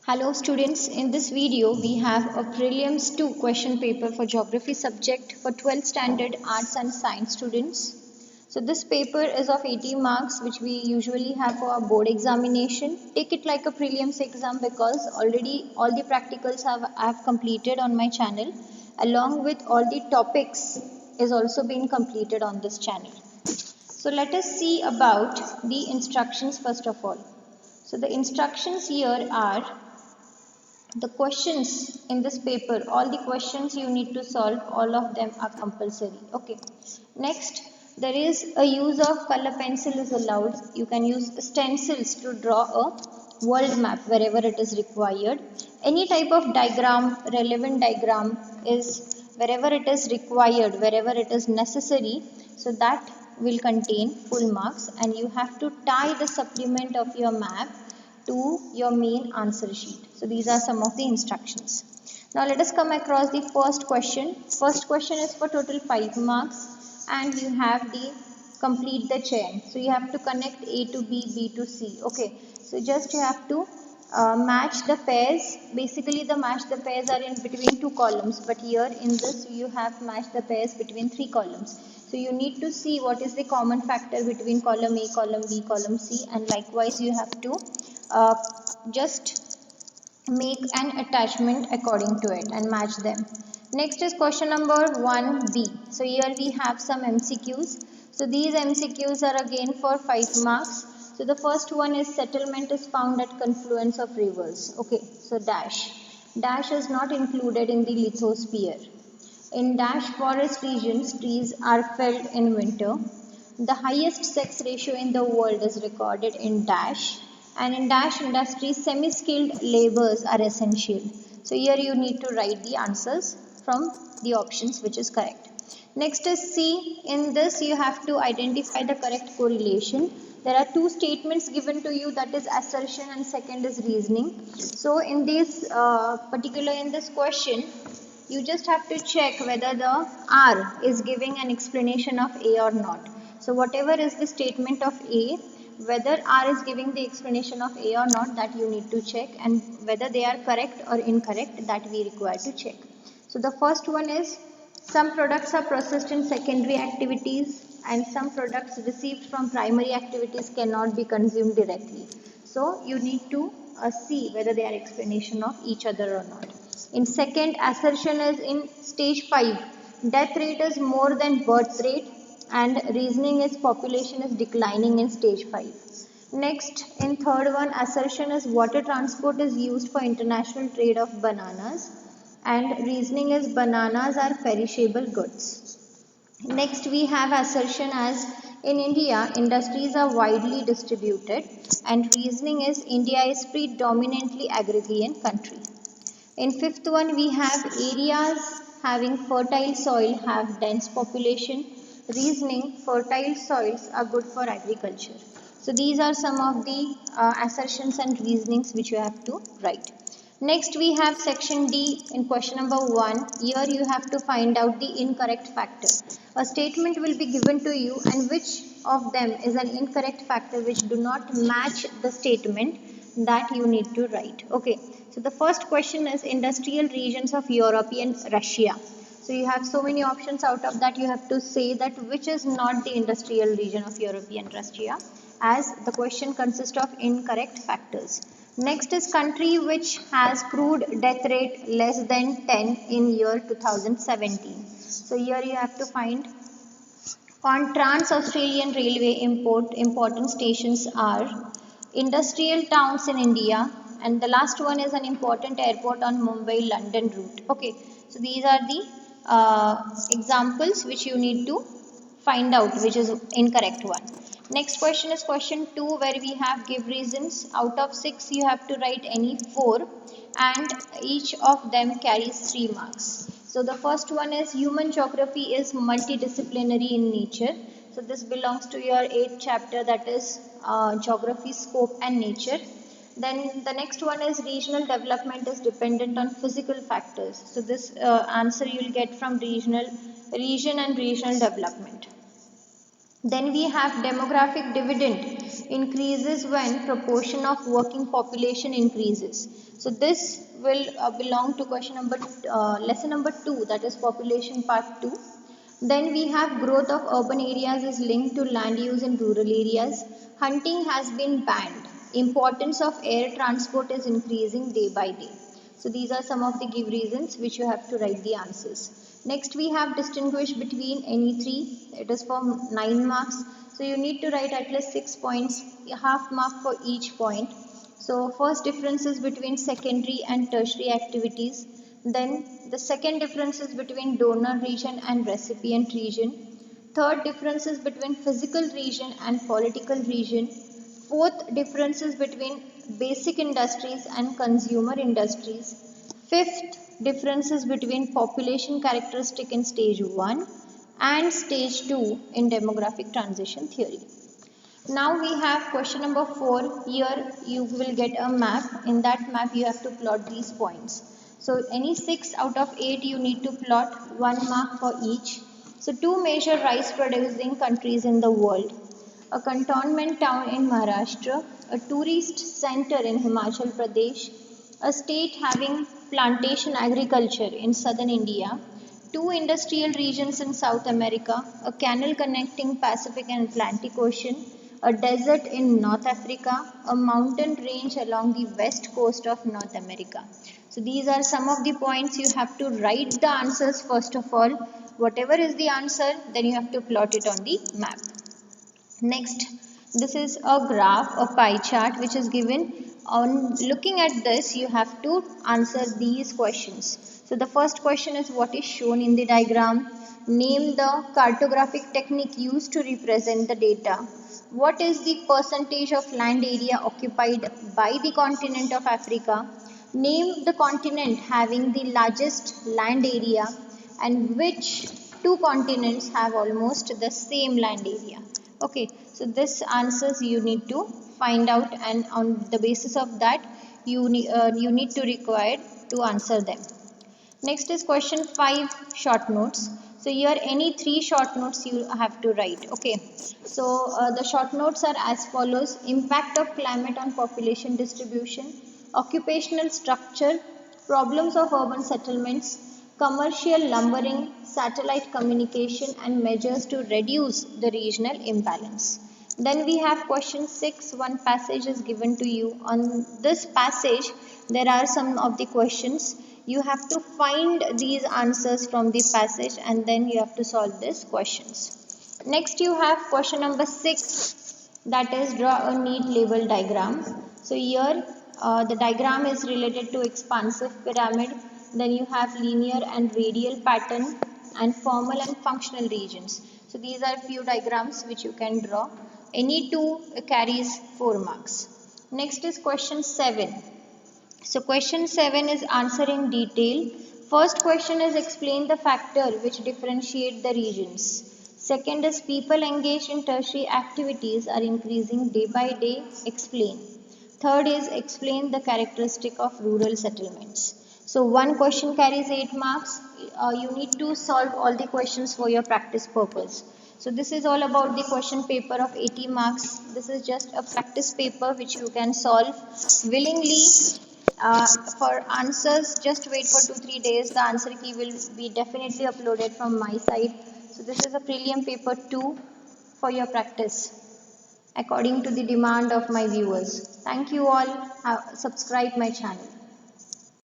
Hello students, in this video we have a prelims 2 question paper for geography subject for 12th standard arts and science students. So this paper is of 80 marks which we usually have for our board examination. Take it like a prelims exam because already all the practicals I have completed on my channel along with all the topics is also being completed on this channel. So let us see about the instructions first of all. So the instructions here are the questions in this paper, all the questions you need to solve, all of them are compulsory. Okay. Next, there is a use of color pencil is allowed. You can use stencils to draw a world map wherever it is required. Any type of diagram, relevant diagram is wherever it is required, wherever it is necessary. So that will contain full marks and you have to tie the supplement of your map to your main answer sheet. So these are some of the instructions. Now let us come across the first question. First question is for total 5 marks and you have the complete the chain. So you have to connect A to B, B to C. Okay. So just you have to match the pairs. Basically the match the pairs are in between 2 columns, but here in this you have matched the pairs between 3 columns. So you need to see what is the common factor between column A, column B, column C, and likewise you have to uh, just make an attachment according to it and match them. Next is question number 1B. So here we have some MCQs. So these MCQs are again for 5 marks. So the first one is settlement is found at confluence of rivers. Okay, so dash. Dash is not included in the lithosphere. In dash forest regions, trees are felled in winter. The highest sex ratio in the world is recorded in dash, and in dash industry, semi-skilled laborers are essential. So here you need to write the answers from the options which is correct. Next is C. In this you have to identify the correct correlation. There are 2 statements given to you, that is assertion and second is reasoning. So in this in this question, you just have to check whether the R is giving an explanation of A or not. So whatever is the statement of A, whether R is giving the explanation of A or not, that you need to check, and whether they are correct or incorrect, that we require to check. So the first one is some products are processed in secondary activities and some products received from primary activities cannot be consumed directly. So you need to see whether they are explanation of each other or not. In second, assertion is in stage 5. Death rate is more than birth rate, and reasoning is population is declining in stage 5. Next, in third one, assertion is water transport is used for international trade of bananas, and reasoning is bananas are perishable goods. Next, we have assertion as in India, industries are widely distributed, and reasoning is India is predominantly agrarian country. In fifth one, we have areas having fertile soil have dense population. Reasoning, fertile soils are good for agriculture. So these are some of the assertions and reasonings which you have to write. Next we have section D in question number 1. Here you have to find out the incorrect factor. A statement will be given to you and which of them is an incorrect factor which do not match the statement, that you need to write. Okay, so the first question is industrial regions of European Russia. So you have so many options, out of that you have to say that which is not the industrial region of European Russia, as the question consists of incorrect factors. Next is country which has crude death rate less than 10 in year 2017. So here you have to find on Trans-Australian Railway important stations are industrial towns in India, and the last one is an important airport on Mumbai-London route. Okay, so these are the examples which you need to find out which is incorrect one. Next question is question 2, where we have give reasons. Out of 6 you have to write any 4 and each of them carries 3 marks. So the first one is human geography is multidisciplinary in nature. So this belongs to your 8th chapter, that is geography, scope and nature. Then the next one is regional development is dependent on physical factors. So this answer you will get from region and regional development. Then we have demographic dividend increases when proportion of working population increases. So this will belong to question number lesson number 2, that is population part 2. Then we have growth of urban areas is linked to land use in rural areas. Hunting has been banned. Importance of air transport is increasing day by day. So these are some of the give reasons which you have to write the answers. Next we have distinguish between any three. It is for 9 marks. So you need to write at least 6 points, half mark for each point. So first differences between secondary and tertiary activities. Then the second differences between donor region and recipient region. Third differences between physical region and political region. Fourth differences between basic industries and consumer industries. Fifth differences between population characteristic in stage 1 and stage 2 in demographic transition theory. Now we have question number 4. Here you will get a map. In that map you have to plot these points. So any 6 out of 8 you need to plot 1 mark for each. So 2 major rice producing countries in the world. A cantonment town in Maharashtra, a tourist center in Himachal Pradesh, a state having plantation agriculture in southern India, 2 industrial regions in South America, a canal connecting Pacific and Atlantic Ocean, a desert in North Africa, a mountain range along the west coast of North America. So these are some of the points. You have to write the answers first of all. Whatever is the answer, then you have to plot it on the map. Next, this is a graph, a pie chart which is given. On looking at this, you have to answer these questions. So the first question is what is shown in the diagram. Name the cartographic technique used to represent the data. What is the percentage of land area occupied by the continent of Africa? Name the continent having the largest land area and which 2 continents have almost the same land area. Okay, so this answers you need to find out, and on the basis of that you need to require to answer them. Next is question 5, short notes. So here any 3 short notes you have to write. Okay, so the short notes are as follows: impact of climate on population distribution, occupational structure, problems of urban settlements, commercial lumbering, satellite communication, and measures to reduce the regional imbalance. Then we have question 6. One passage is given to you. On this passage, there are some of the questions. You have to find these answers from the passage and then you have to solve these questions. Next, you have question number 6, that is draw a neat label diagram. So here the diagram is related to expansive pyramid. Then you have linear and radial pattern and formal and functional regions. So these are few diagrams which you can draw. Any 2 carries 4 marks. Next is question 7. So question 7 is answer in detail. First question is explain the factor which differentiate the regions. Second is people engaged in tertiary activities are increasing day by day. Explain. Third is explain the characteristic of rural settlements. So one question carries 8 marks. You need to solve all the questions for your practice purpose. So this is all about the question paper of 80 marks. This is just a practice paper which you can solve willingly. For answers, just wait for 2-3 days. The answer key will be definitely uploaded from my side. So this is a prelim paper 2 for your practice according to the demand of my viewers. Thank you all. Subscribe my channel.